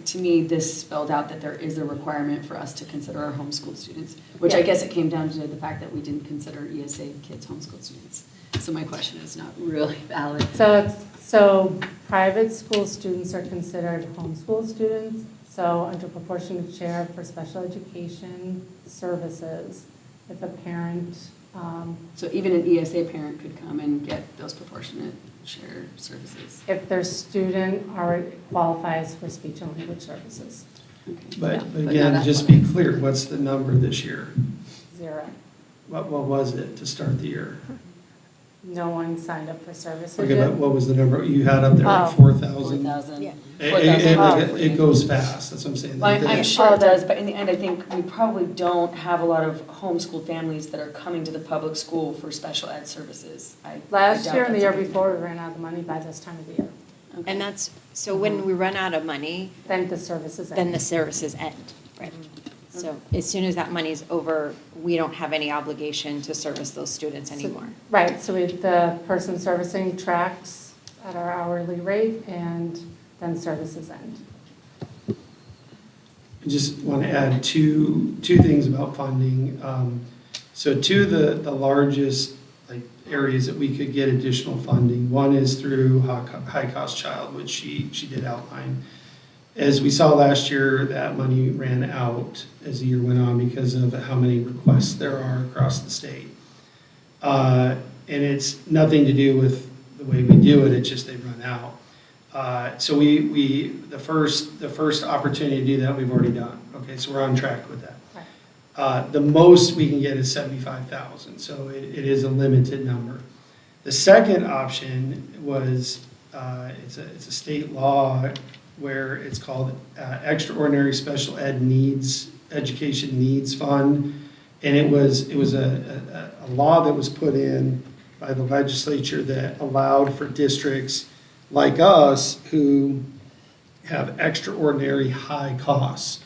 to me, this spelled out that there is a requirement for us to consider our homeschool students, which I guess it came down to the fact that we didn't consider ESA kids homeschool students. So my question is not really valid. So private school students are considered homeschool students. So under proportionate share for special education services, if a parent. So even an ESA parent could come and get those proportionate share services. If their student already qualifies for speech and language services. Okay. But But again, not just be clear, what's the number this year? 0. What was it to start the year? No one signed up for services Okay, yet. but what was the number you had up there, like Oh. 4,000? 4,000. Yeah. It goes fast, that's what I'm saying. Well, I'm sure it does, but in the end, I think we probably don't have a lot of homeschool families that are coming to the public school for special ed services. I Last doubt year and the that's year a big- before, we ran out of money by this time of the year. Okay. And that's, so when we run out of money, Then the services end. then the services end, right? So as soon as that money's over, we don't have any obligation to service those students anymore. Right, so the person servicing tracks at our hourly rate, and then services end. I just want to add two things about funding. So two of the largest areas that we could get additional funding, one is through High Cost Child, which she did outline. As we saw last year, that money ran out as the year went on because of how many requests there are across the state. And it's nothing to do with the way we do it, it's just they run out. So the first opportunity to do that, we've already done. Okay, so we're on track with that. The most we can get is 75,000, so it is a limited number. The second option was, it's a state law where it's called Extraordinary Special Ed Education Needs Fund, and it was a law that was put in by the legislature that allowed for districts like us who have extraordinary high costs.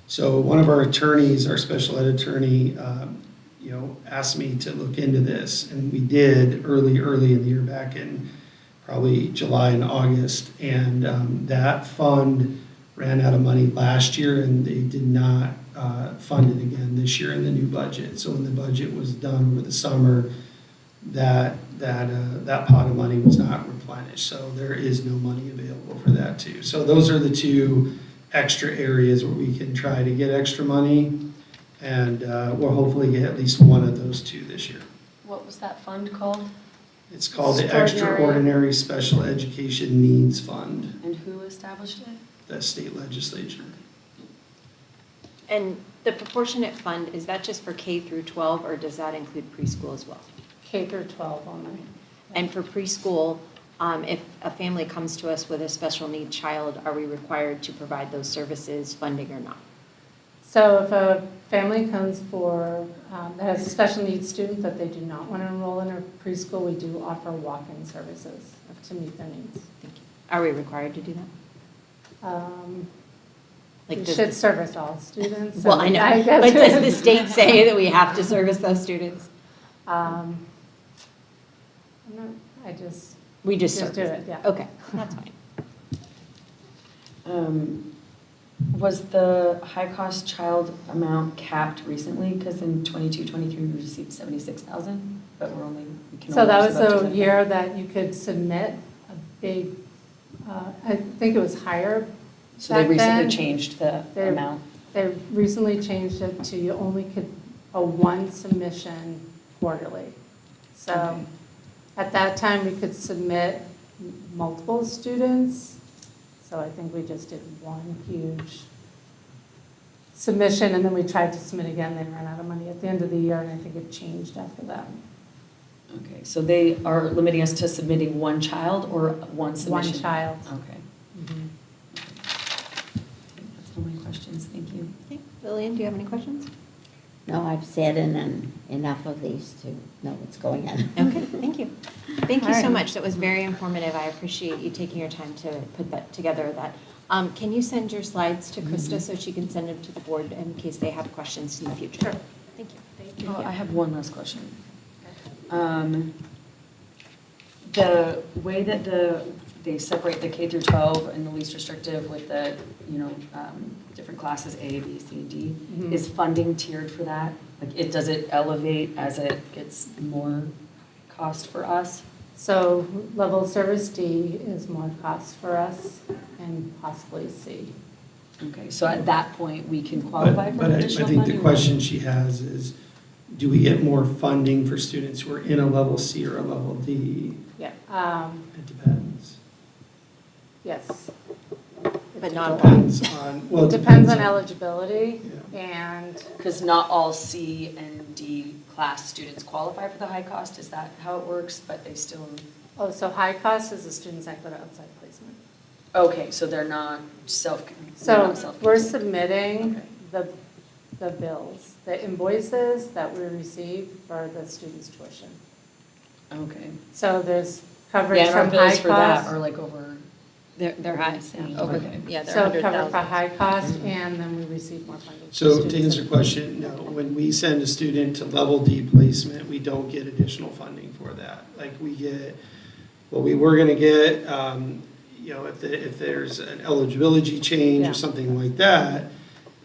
So one of our attorneys, our special ed attorney, asked me to look into this, and we did early in the year, back in probably July and August, and that fund ran out of money last year, and they did not fund it again this year in the new budget. So when the budget was done over the summer, that pot of money was not replenished. So there is no money available for that too. So those are the two extra areas where we can try to get extra money, and we'll hopefully get at least one of those two this year. What was that fund called? It's called the Extraordinary Special Education Needs Fund, And who established it? the state legislature. And the proportionate fund, is that just for K through 12, or does that include preschool as well? K through 12 only. And for preschool, if a family comes to us with a special need child, are we required to provide those services, funding or not? So if a family comes that has a special needs student that they do not want to enroll in a preschool, we do offer walk-in services to meet their needs. Thank you. Are we required to do that? We does should the- service all students. Well, I know, guess- but does the state say that we have to service those students? I just We just do service it, yeah. Okay, that's fine. Was the high-cost child amount capped recently? Because in 22-23 we received 76,000, but we can So only that use was about a 200. year that you could submit a big, I think it was higher So they back recently then. changed the They- amount. They recently changed it to you only could, one submission quarterly. So Okay. at that time, we could submit multiple students. So I think we just did one huge submission, and then we tried to submit again. They ran out of money at the end of the year, and I think it changed after that. Okay, so they are limiting us to submitting one child or one submission? One child. Okay. That's all my questions, thank you. Okay. Lillian, do you have any questions? No, I've sat in enough of these to know what's going on. Okay, thank you. Thank you All so right. much. That was very informative. I appreciate you taking your time to put that together. Can you send your slides to Krista so she can send them to the board in case they have questions in the future? Sure. Thank you. Oh, I have one last question. The way that they separate the K through 12 and the least restrictive with the, different classes, A, B, C, and D, Mhm. is funding tiered for that? Like, does it elevate as it gets more cost for us? So level service D is more cost for us, and possibly C. Okay, so at that point, we can qualify for But I additional think funding? the question she has is, do we get more funding for students who are in a level C or a level D? Yeah, It depends. yes. But not all. Depends on, well, It depends on eligibility, Yeah. and Because not all C and D class students qualify for the high cost, is that how it works? But they still, so high cost is the students that go to outside placement. okay, so they're not So self-contained. we're submitting Okay. the bills, the invoices that we receive for the students' tuition. Okay. So there's coverage Yeah, and our from high bills for that cost. are like over. They're high. Yeah. Over, Okay. yeah, they're So cover for 100,000. high cost, and then we receive more funding. for So to students. answer your question, no, when we send a student to level D placement, we don't get additional funding for that. Like we get, what we were gonna get, if there's an eligibility change Yeah. or something like that,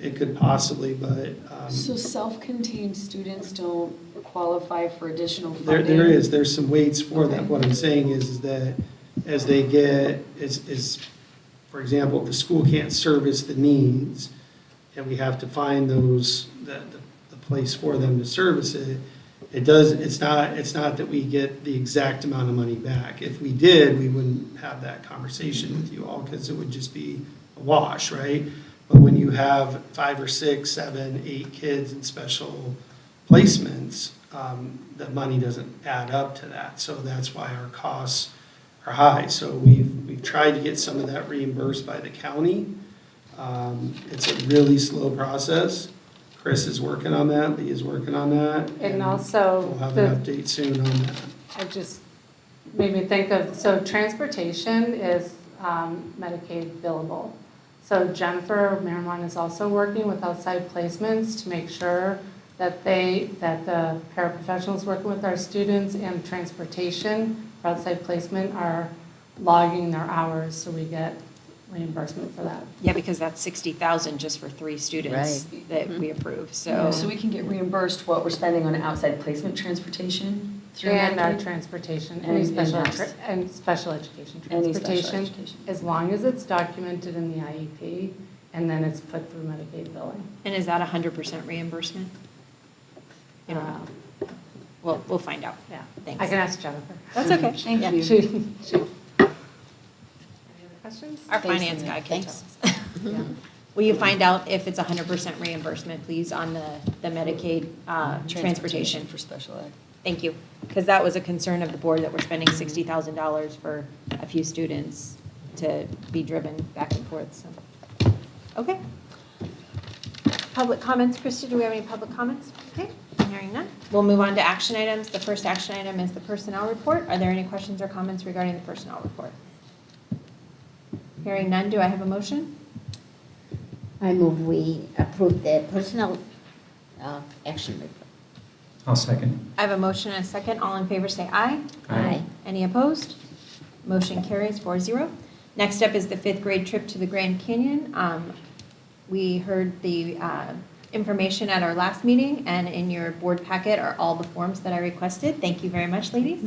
it could possibly, but So self-contained students don't qualify for additional funding? there's some weights for that. Okay. What I'm saying is that as they get, for example, if the school can't service the needs, and we have to find the place for them to service it, it's not that we get the exact amount of money back. If we did, we wouldn't have that conversation with you all, because it would just be a wash, right? But when you have 5 or 6, 7, 8 kids in special placements, the money doesn't add up to that. So that's why our costs are high. So we've tried to get some of that reimbursed by the county. It's a really slow process. Chris is working on that, Lee is working on that. And also We'll have the- an update soon on that. it just made me think of, so transportation is Medicaid billable. So Jennifer Marymount is also working with outside placements to make sure that the paraprofessionals working with our students and transportation for outside placement are logging their hours, so we get reimbursement for that. Yeah, because that's 60,000 just for 3 students that we approve, so. So we can get reimbursed what we're spending on outside placement transportation through And our Medicaid? transportation, And any special, in-house. and special education Any special transportation, education. as long as it's documented in the IEP, and then it's put through Medicaid billing. And is that 100% reimbursement? You don't know. We'll find out. Yeah, Thanks. I can ask Jennifer. That's okay. Thank Yeah. you. She- Any other questions? Our Thanks, finance Linda. guy can tell Thanks. us. Will you find out if it's 100% reimbursement, please, on the Medicaid transportation? For special ed. Thank you, because that was a concern of the board, that we're spending $60,000 for a few students to be driven back and forth, so. Okay. Public comments, Krista, do we have any public comments? Okay, hearing none. We'll move on to action items. The first action item is the personnel report. Are there any questions or comments regarding the personnel report? Hearing none, do I have a motion? I move we approve the personnel action report. I'll second. I have a motion and a second. All in favor say aye. Aye. Any opposed? Motion carries 4-0. Next up is the 5th grade trip to the Grand Canyon. We heard the information at our last meeting, and in your board packet are all the forms that I requested. Thank you very much, ladies.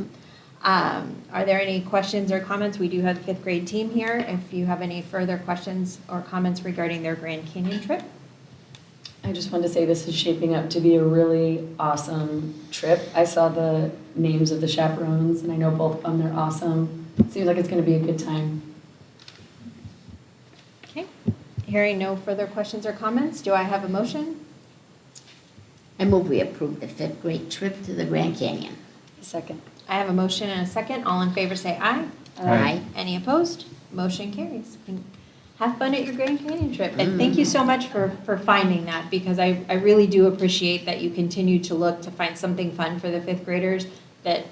Are there any questions or comments? We do have the 5th grade team here. If you have any further questions or comments regarding their Grand Canyon trip. I just wanted to say this is shaping up to be a really awesome trip. I saw the names of the chaperones, and I know both of them, they're awesome. Seems like it's going to be a good time. Okay. Hearing no further questions or comments, do I have a motion? I move we approve the 5th grade trip to the Grand Canyon. Second. I have a motion and a second. All in favor say aye. Aye. Any opposed? Motion carries. Have fun at your Grand Canyon trip. And thank you so much for finding that, because I really do appreciate that you continue to look to find something fun for the 5th graders that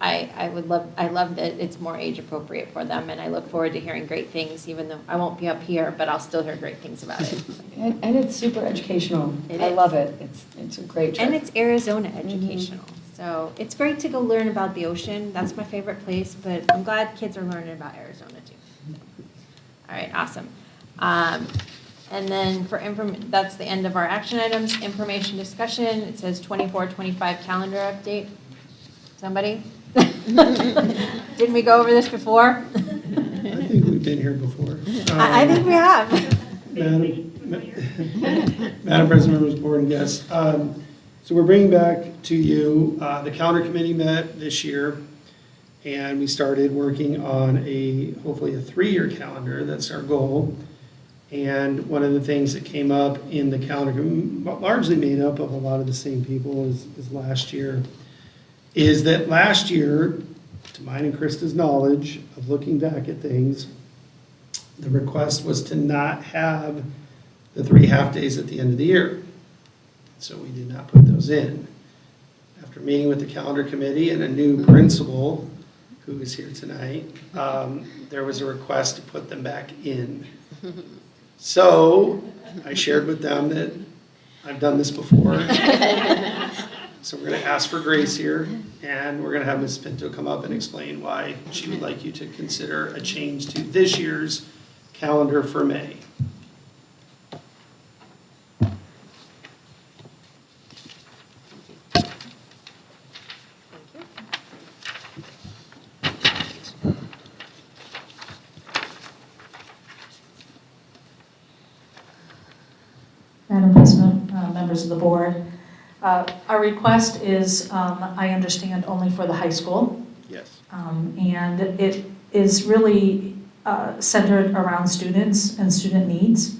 I love that it's more age appropriate for them, and I look forward to hearing great things, even though I won't be up here, but I'll still hear great things about it. And it's super educational. It I is. love it. It's a great trip. And it's Arizona educational. So it's great to go learn about the ocean. That's my favorite place, but I'm glad kids are learning about Arizona too. All right, awesome. And then for that's the end of our action items. Information discussion, it says 24-25 calendar update. Somebody? Didn't we go over this before? I think we've been here before. I think we have. Madam President, members of the board, and guests. So we're bringing back to you, the calendar committee met this year, and we started working on hopefully a 3-year calendar. That's our goal. And one of the things that came up in the calendar, largely made up of a lot of the same people as last year, is that last year, to mine and Krista's knowledge of looking back at things, the request was to not have the 3 half-days at the end of the year. So we did not put those in. After meeting with the calendar committee and a new principal, who is here tonight, there was a request to put them back in. So I shared with them that I've done this before. So we're going to ask for grace here, and we're going to have Ms. Pinto come up and explain why she would like you to consider a change to this year's calendar for May. Madam President, members of the board, our request is, I understand, only for the high school. Yes. And it is really centered around students and student needs.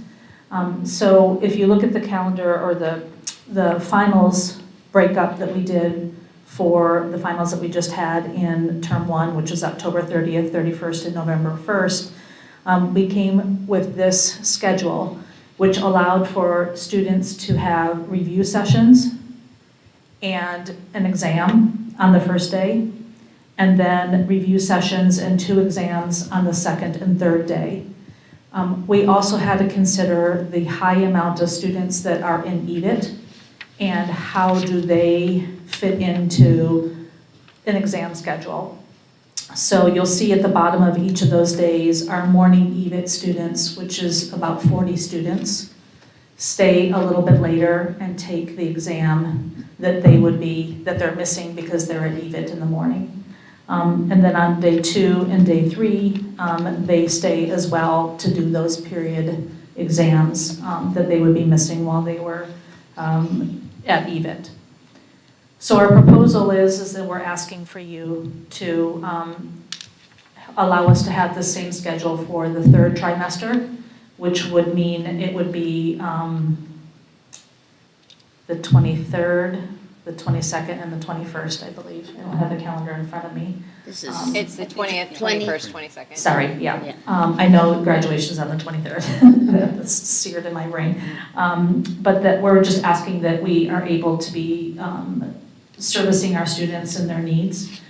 So if you look at the calendar or the finals breakup that we did for the finals that we just had in term 1, which is October 30th, 31st, and November 1st, we came with this schedule, which allowed for students to have review sessions and an exam on the first day. and then review sessions and 2 exams on the second and third day. We also had to consider the high amount of students that are in EDIT and how do they fit into an exam schedule. So you'll see at the bottom of each of those days, our morning EVIT students, which is about 40 students, stay a little bit later and take the exam that they're missing because they're at EVIT in the morning. And then on day 2 and day 3, they stay as well to do those period exams that they would be missing while they were at EVIT. So our proposal is that we're asking for you to allow us to have the same schedule for the 3rd trimester, which would mean it would be the 23rd, the 22nd, and the 21st, I believe. I don't have the calendar in front of me. This is. It's the 20th, 21st, 22nd. Sorry, yeah. Yeah. I know graduation's on the 23rd. That's seared in my brain. But that we're just asking that we are able to be servicing our students and their needs.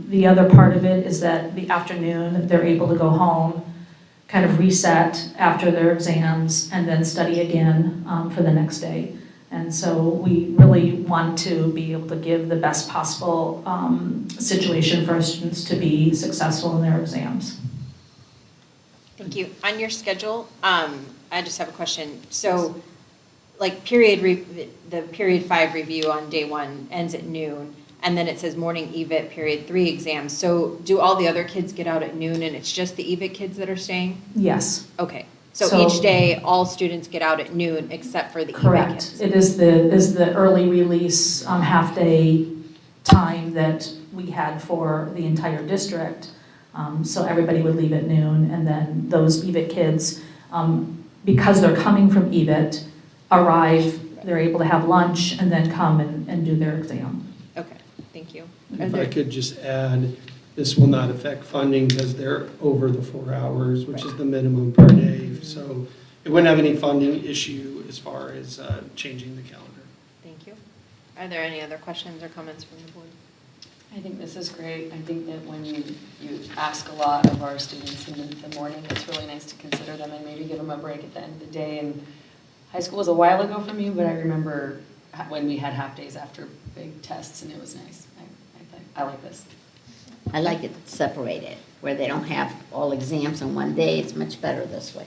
The other part of it is that the afternoon, they're able to go home, kind of reset after their exams, and then study again for the next day. And so we really want to be able to give the best possible situation for our students to be successful in their exams. Thank you. On your schedule, I just have a question. So, like the period 5 review on day 1 ends at noon, and then it says morning EVIT period 3 exams. So do all the other kids get out at noon and it's just the EVIT kids that are staying? Yes. Okay. So So- each day, all students get out at noon except for the EVIT Correct. kids? It is the early release half-day time that we had for the entire district. So everybody would leave at noon, and then those EVIT kids, because they're coming from EVIT, arrive, they're able to have lunch, and then come and do their exam. Okay, thank you. If I could just add, this will not affect funding because they're over the 4 hours, which is the minimum per day. So it wouldn't have any funding issue as far as changing the calendar. Thank you. Are there any other questions or comments from the board? I think this is great. I think that when you ask a lot of our students in the morning, it's really nice to consider them and maybe give them a break at the end of the day. And high school was a while ago for me, but I remember when we had half days after big tests, and it was nice. I like this. I like it separated, where they don't have all exams on one day. It's much better this way.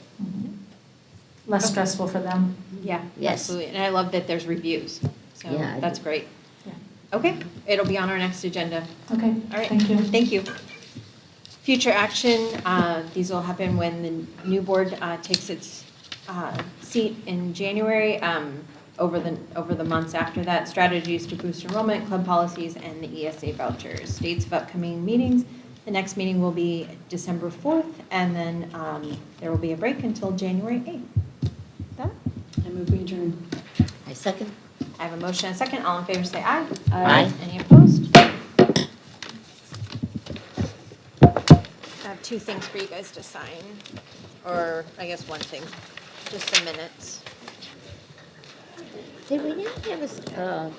Less stressful for them. Yeah, Yes. absolutely. And I love that there's reviews. So Yeah, I that's do. great. Yeah. Okay, it'll be on our next agenda. Okay, All right. thank you. Thank you. Future action, these will happen when the new board takes its seat in January. Over the months after that, strategies to boost enrollment, club policies, and the ESA vouchers. Dates of upcoming meetings. The next meeting will be December 4th, and then there will be a break until January 8th. That? I move we adjourn. I second. I have a motion and a second. All in favor say aye. Aye. Any opposed? I have 2 things for you guys to sign, or I guess 1 thing, just the minutes. Did we not have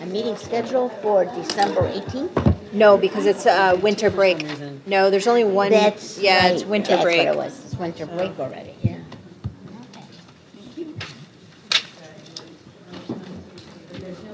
a meeting scheduled for December 18th? No, because it's winter break. No, there's only one. That's Yeah, it's right. winter break. That's what it was. It's winter break already, yeah.